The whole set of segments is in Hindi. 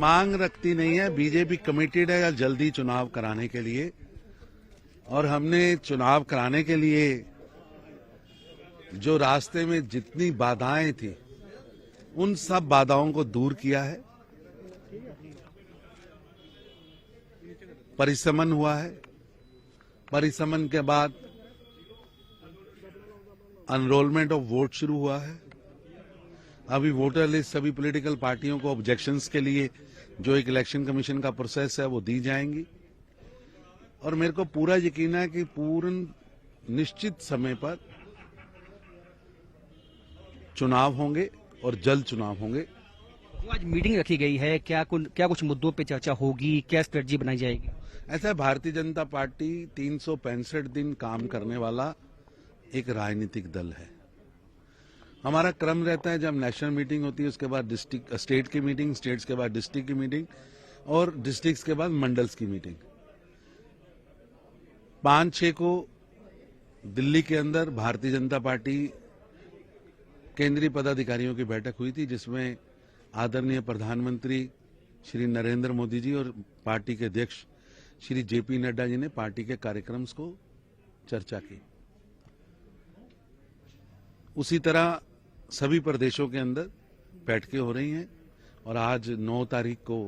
मांग रखती नहीं है। बीजेपी कमिटेड है जल्दी चुनाव कराने के लिए, और हमने चुनाव कराने के लिए जो रास्ते में जितनी बाधाएं थी उन सब बाधाओं को दूर किया है। परिसमन हुआ है, परिसमन के बाद एनरोलमेंट ऑफ वोट शुरू हुआ है। अभी वोटर लिस्ट सभी पॉलिटिकल पार्टियों को ऑब्जेक्शंस के लिए जो एक इलेक्शन कमीशन का प्रोसेस है वो दी जाएंगी, और मेरे को पूरा यकीन है कि पूर्ण निश्चित समय पर चुनाव होंगे और जल्द चुनाव होंगे। जो आज मीटिंग रखी गई है, क्या कुछ मुद्दों पे चर्चा होगी, क्या स्ट्रेटजी बनाई जाएगी? ऐसा है, भारतीय जनता पार्टी 365 दिन काम करने वाला एक राजनीतिक दल है। हमारा क्रम रहता है, जब नेशनल मीटिंग होती है उसके बाद डिस्ट्रिक्ट स्टेट की मीटिंग, स्टेट्स के बाद डिस्ट्रिक्ट की मीटिंग, और डिस्ट्रिक्ट्स के बाद मंडल्स की मीटिंग। 5-6 को दिल्ली के अंदर भारतीय जनता पार्टी केंद्रीय पदाधिकारियों की बैठक हुई थी, जिसमें आदरणीय प्रधानमंत्री श्री नरेंद्र मोदी जी और पार्टी के अध्यक्ष श्री जेपी नड्डा जी ने पार्टी के कार्यक्रम को चर्चा की। उसी तरह सभी प्रदेशों के अंदर बैठकें हो रही हैं, और आज 9 तारीख को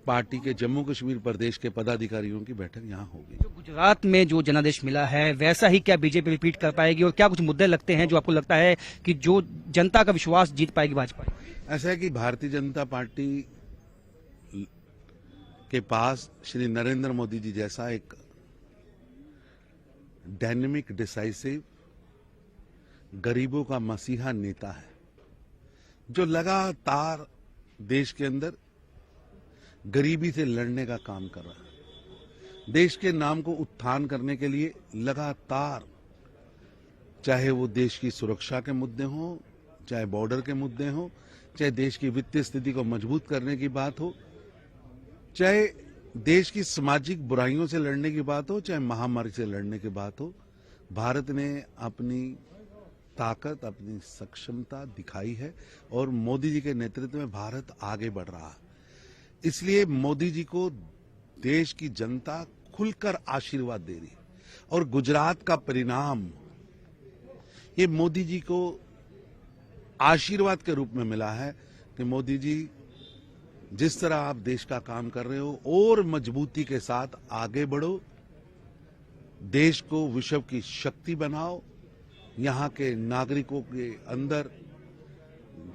पार्टी के जम्मू कश्मीर प्रदेश के पदाधिकारियों की बैठक यहां होगी। जो गुजरात में जो जनादेश मिला है वैसा ही क्या बीजेपी रिपीट कर पाएगी, और क्या कुछ मुद्दे लगते हैं जो आपको लगता है कि जो जनता का विश्वास जीत पाएगी भाजपा? ऐसा है कि भारतीय जनता पार्टी के पास श्री नरेंद्र मोदी जी जैसा एक डायनेमिक, डिसाइसिव, गरीबों का मसीहा नेता है, जो लगातार देश के अंदर गरीबी से लड़ने का काम कर रहा है। देश के नाम को उत्थान करने के लिए लगातार, चाहे वो देश की सुरक्षा के मुद्दे हों, चाहे बॉर्डर के मुद्दे हों, चाहे देश की वित्तीय स्थिति को मजबूत करने की बात हो, चाहे देश की सामाजिक बुराइयों से लड़ने की बात हो, चाहे महामारी से लड़ने की बात हो, भारत ने अपनी ताकत, अपनी सक्षमता दिखाई है, और मोदी जी के नेतृत्व में भारत आगे बढ़ रहा है। इसलिए मोदी जी को देश की जनता खुलकर आशीर्वाद दे रही है, और गुजरात का परिणाम ये मोदी जी को आशीर्वाद के रूप में मिला है कि मोदी जी जिस तरह आप देश का काम कर रहे हो और मजबूती के साथ आगे बढ़ो, देश को विश्व की शक्ति बनाओ, यहाँ के नागरिकों के अंदर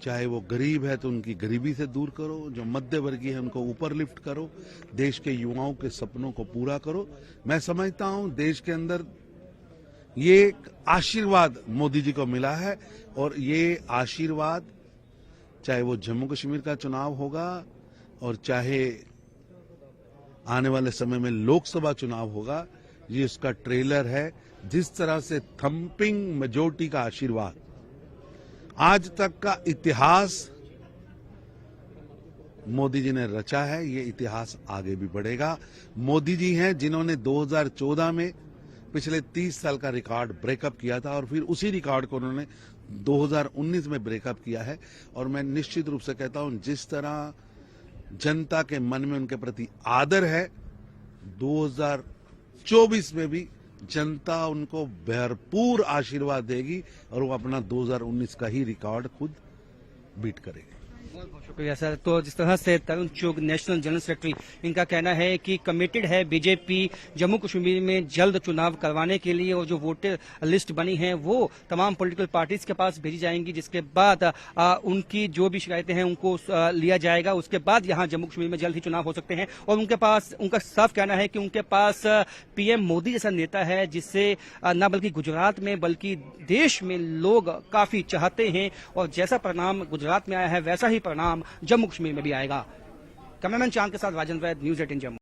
चाहे वो गरीब है तो उनकी गरीबी से दूर करो, जो मध्य वर्गीय है उनको ऊपर लिफ्ट करो, देश के युवाओं के सपनों को पूरा करो। मैं समझता हूं देश के अंदर ये एक आशीर्वाद मोदी जी को मिला है, और ये आशीर्वाद चाहे वो जम्मू कश्मीर का चुनाव होगा और चाहे आने वाले समय में लोकसभा चुनाव होगा, ये उसका ट्रेलर है। जिस तरह से थंपिंग मेजोरिटी का आशीर्वाद आज तक का इतिहास मोदी जी ने रचा है, ये इतिहास आगे भी बढ़ेगा। मोदी जी हैं जिन्होंने 2014 में पिछले 30 साल का रिकॉर्ड ब्रेकअप किया था, और फिर उसी रिकॉर्ड को उन्होंने 2019 में ब्रेकअप किया है। और मैं निश्चित रूप से कहता हूं, जिस तरह जनता के मन में उनके प्रति आदर है, 2024 में भी जनता उनको भरपूर आशीर्वाद देगी, और वो अपना 2019 का ही रिकॉर्ड खुद बीट करेगी। बहुत बहुत शुक्रिया सर। तो जिस तरह से तरुण चुग, नेशनल जनरल सेक्रेटरी, इनका कहना है कि कमिटेड है बीजेपी जम्मू कश्मीर में जल्द चुनाव करवाने के लिए, और जो वोटर लिस्ट बनी है वो तमाम पॉलिटिकल पार्टीज के पास भेजी जाएंगी, जिसके बाद उनकी जो भी शिकायतें हैं उनको लिया जाएगा। उसके बाद यहाँ जम्मू कश्मीर में जल्द ही चुनाव हो सकते हैं, और उनका साफ कहना है कि उनके पास पीएम मोदी जैसा नेता है, जिससे न बल्कि गुजरात में बल्कि देश में लोग काफी चाहते हैं, और जैसा परिणाम गुजरात में आया है वैसा ही परिणाम जम्मू कश्मीर में भी आएगा। कैमरामैन चांद के साथ राजेंद्र वैद, न्यूज़ 18 जम्मू।